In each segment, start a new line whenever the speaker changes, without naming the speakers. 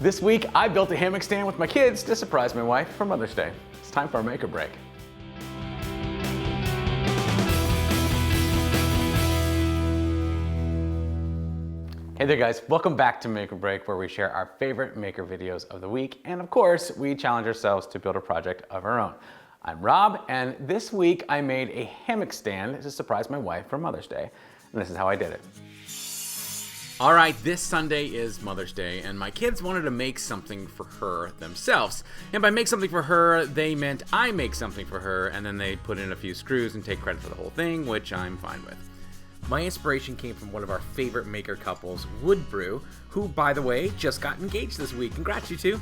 This week, I built a hammock stand with my kids to surprise my wife for Mother's Day. It's time for our make or break. Hey there guys, welcome back to Make or Break, where we share our favorite maker videos of the week, and of course, we challenge ourselves to build a project of our own. I'm Rob, and this week I made a hammock stand to surprise my wife for Mother's Day, and this is how I did it. All right, this Sunday is Mother's Day, and my kids wanted to make something for her themselves. And by make something for her, they meant I make something for her, and then they'd put in a few screws and take credit for the whole thing, which I'm fine with. My inspiration came from one of our favorite maker couples, Woodbrew, who, by the way, just got engaged this week. Congrats, you two.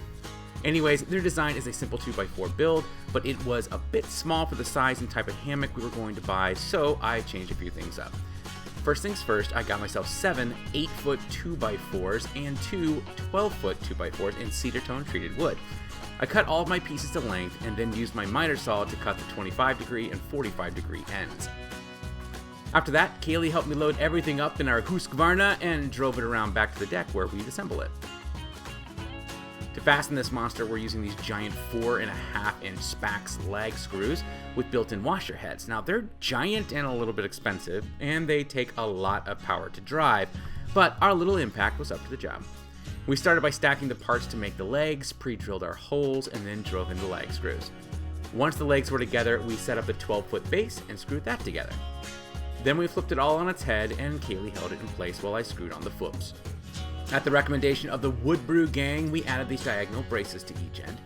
Anyways, their design is a simple 2x4 build, but it was a bit small for the size and type of hammock we were going to buy, so I changed a few things up. First things first, I got myself 7 8-foot 2x4s and 2 12-foot 2x4s in cedar tone treated wood. I cut all of my pieces to length and then used my miter saw to cut the 25-degree and 45-degree ends. After that, Kaylee helped me load everything up in our Husqvarna and drove it around back to the deck where we'd assemble it. To fasten this monster, we're using these giant 4.5-inch Spax lag screws with built-in washer heads. Now, they're giant and a little bit expensive, and they take a lot of power to drive, but our little impact was up to the job. We started by stacking the parts to make the legs, pre-drilled our holes, and then drove in the lag screws. Once the legs were together, we set up the 12-foot base and screwed that together. Then we flipped it all on its head, and Kaylee held it in place while I screwed on the foops. At the recommendation of the Woodbrew gang, we added these diagonal braces to each end.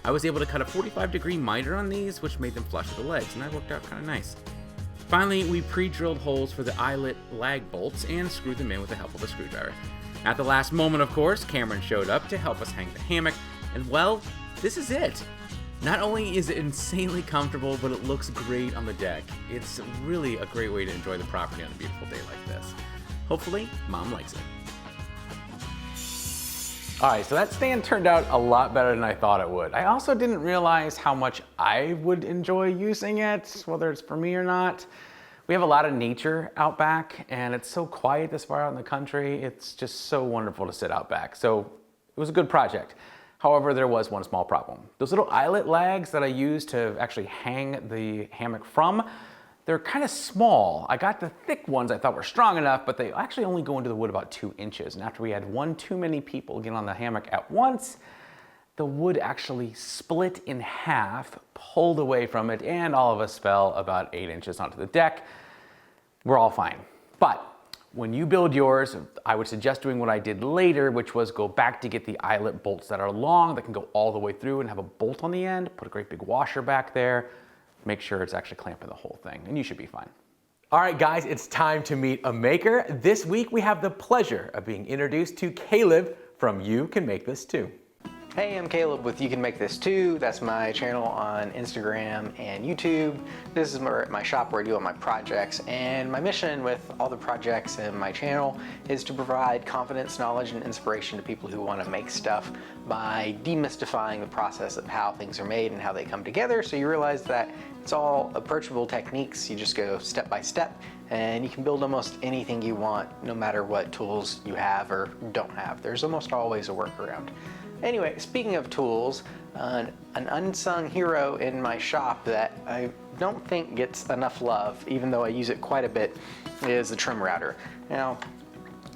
I was able to cut a 45-degree miter on these, which made them flush with the legs, and that worked out kind of nice. Finally, we pre-drilled holes for the eyelet lag bolts and screwed them in with the help of a screwdriver. At the last moment, of course, Cameron showed up to help us hang the hammock, and well, this is it. Not only is it insanely comfortable, but it looks great on the deck. It's really a great way to enjoy the property on a beautiful day like this. Hopefully, Mom likes it. All right, so that stand turned out a lot better than I thought it would. I also didn't realize how much I would enjoy using it, whether it's for me or not. We have a lot of nature out back, and it's so quiet this far out in the country. It's just so wonderful to sit out back. So it was a good project. However, there was one small problem. Those little eyelet lags that I used to actually hang the hammock from, they're kind of small. I got the thick ones I thought were strong enough, but they actually only go into the wood about 2 inches. And after we had one too many people get on the hammock at once, the wood actually split in half, pulled away from it, and all of us fell about 8 inches onto the deck. We're all fine. But when you build yours, I would suggest doing what I did later, which was go back to get the eyelet bolts that are long, that can go all the way through and have a bolt on the end, put a great big washer back there, make sure it's actually clamping the whole thing, and you should be fine. All right, guys, it's time to meet a maker. This week, we have the pleasure of being introduced to Caleb from You Can Make This Too.
Hey, I'm Caleb with You Can Make This Too. That's my channel on Instagram and YouTube. This is my shop where I do all my projects, and my mission with all the projects in my channel is to provide confidence, knowledge, and inspiration to people who want to make stuff by demystifying the process of how things are made and how they come together, so you realize that it's all approachable techniques. You just go step by step, and you can build almost anything you want, no matter what tools you have or don't have. There's almost always a workaround. Anyway, speaking of tools, an unsung hero in my shop that I don't think gets enough love, even though I use it quite a bit, is the trim router. Now,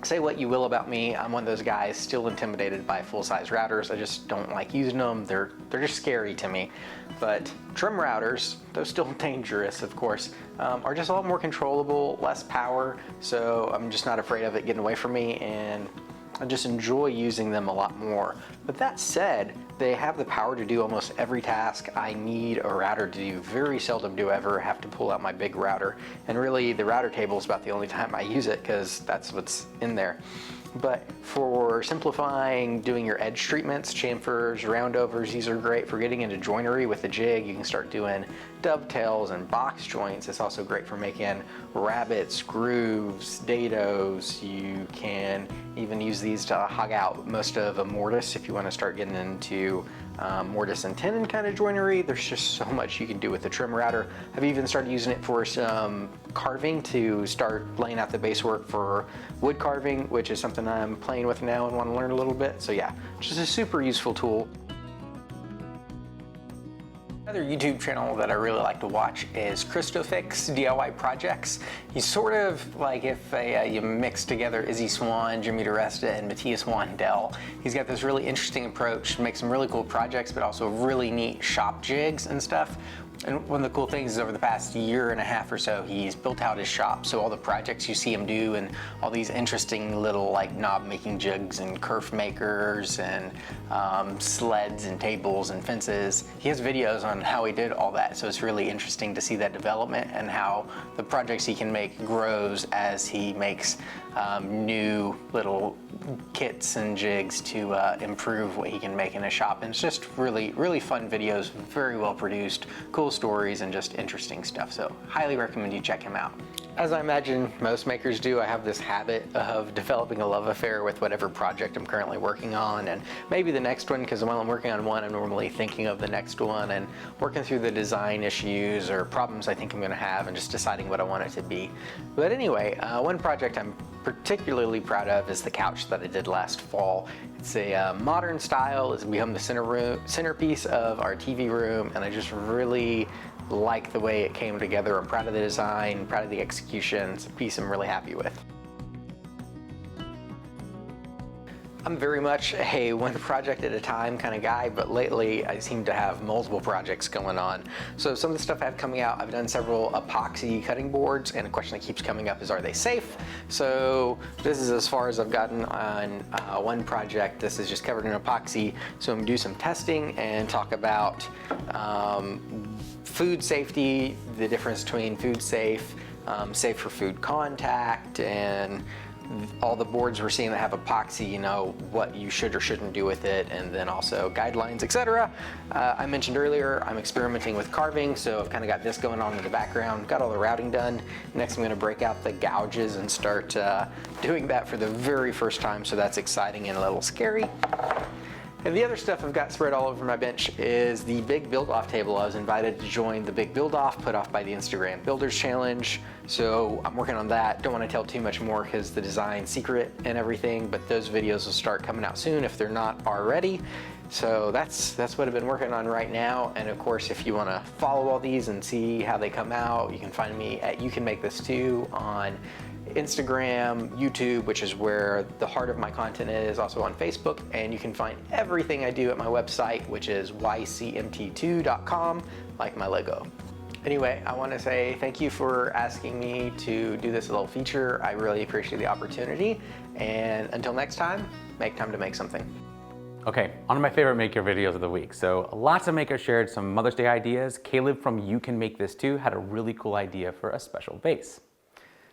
say what you will about me, I'm one of those guys still intimidated by full-size routers. I just don't like using them. They're just scary to me. But trim routers, though still dangerous, of course, are just a lot more controllable, less power, so I'm just not afraid of it getting away from me, and I just enjoy using them a lot more. But that said, they have the power to do almost every task I need a router to do. Very seldom do I ever have to pull out my big router. And really, the router table is about the only time I use it, because that's what's in there. But for simplifying, doing your edge treatments, chamfers, roundovers, these are great. For getting into joinery with the jig, you can start doing dovetails and box joints. It's also great for making rabbets, grooves, dados. You can even use these to hog out most of a mortise if you want to start getting into mortise and tenon kind of joinery. There's just so much you can do with the trim router. I've even started using it for some carving to start laying out the base work for wood carving, which is something I'm playing with now and want to learn a little bit. So yeah, just a super useful tool. Another YouTube channel that I really like to watch is Christofix DIY Projects. He's sort of like if you mix together Izzy Swan, Jimmy DiResta, and Matthias Wandel. He's got this really interesting approach, makes some really cool projects, but also really neat shop jigs and stuff. And one of the cool things is over the past year and a half or so, he's built out his shop. So all the projects you see him do and all these interesting little like knob making jigs and kerf makers and sleds and tables and fences. He has videos on how he did all that. So it's really interesting to see that development and how the projects he can make grows as he makes new little kits and jigs to improve what he can make in a shop. And it's just really, really fun videos, very well produced, cool stories, and just interesting stuff. So highly recommend you check him out. As I imagine most makers do, I have this habit of developing a love affair with whatever project I'm currently working on, and maybe the next one, because while I'm working on one, I'm normally thinking of the next one and working through the design issues or problems I think I'm going to have and just deciding what I want it to be. But anyway, one project I'm particularly proud of is the couch that I did last fall. It's a modern style. It's become the centerpiece of our TV room, and I just really like the way it came together. I'm proud of the design, proud of the execution. It's a piece I'm really happy with. I'm very much a one project at a time kind of guy, but lately I seem to have multiple projects going on. So some of the stuff I have coming out, I've done several epoxy cutting boards, and a question that keeps coming up is, are they safe? So this is as far as I've gotten on one project. This is just covered in epoxy. So I'm gonna do some testing and talk about food safety, the difference between food safe, safe for food contact, and all the boards we're seeing that have epoxy, you know, what you should or shouldn't do with it, and then also guidelines, etc. I mentioned earlier, I'm experimenting with carving, so I've kind of got this going on in the background, got all the routing done. Next I'm going to break out the gouges and start doing that for the very first time, so that's exciting and a little scary. And the other stuff I've got spread all over my bench is the Big Build Off table. I was invited to join the Big Build Off put off by the Instagram Builders Challenge. So I'm working on that. Don't want to tell too much more because the design's secret and everything, but those videos will start coming out soon if they're not already. So that's what I've been working on right now. And of course, if you want to follow all these and see how they come out, you can find me at You Can Make This Too on Instagram, YouTube, which is where the heart of my content is, also on Facebook, and you can find everything I do at my website, which is ycmt2.com, like my logo. Anyway, I want to say thank you for asking me to do this little feature. I really appreciate the opportunity, and until next time, make time to make something.
Okay, on to my favorite maker videos of the week. So lots of makers shared some Mother's Day ideas. Caleb from You Can Make This Too had a really cool idea for a special vase.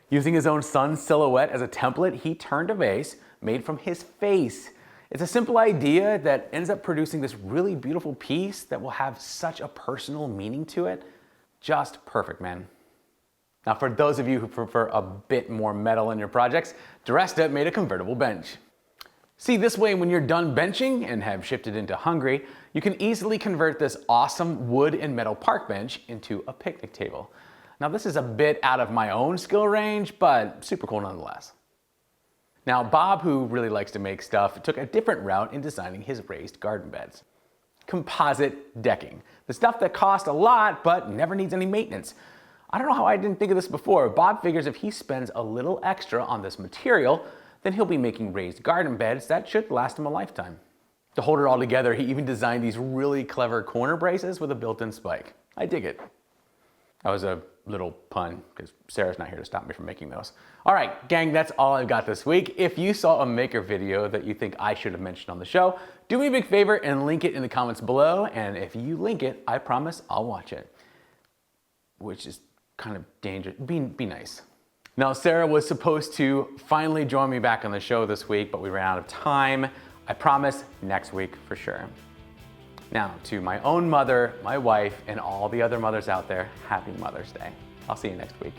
Using his own son's silhouette as a template, he turned a vase made from his face. It's a simple idea that ends up producing this really beautiful piece that will have such a personal meaning to it. Just perfect, man. Now, for those of you who prefer a bit more metal in your projects, DiResta made a convertible bench. See, this way, when you're done benching and have shifted into hungry, you can easily convert this awesome wood and metal park bench into a picnic table. Now, this is a bit out of my own skill range, but super cool nonetheless. Now, Bob, who really likes to make stuff, took a different route in designing his raised garden beds. Composite decking, the stuff that costs a lot but never needs any maintenance. I don't know how I didn't think of this before. Bob figures if he spends a little extra on this material, then he'll be making raised garden beds that should last him a lifetime. To hold it all together, he even designed these really clever corner braces with a built-in spike. I dig it. That was a little pun because Sarah's not here to stop me from making those. All right, gang, that's all I've got this week. If you saw a maker video that you think I should have mentioned on the show, do me a big favor and link it in the comments below. And if you link it, I promise I'll watch it. Which is kind of dangerous. Be nice. Now, Sarah was supposed to finally join me back on the show this week, but we ran out of time. I promise next week for sure. Now, to my own mother, my wife, and all the other mothers out there, happy Mother's Day. I'll see you next week.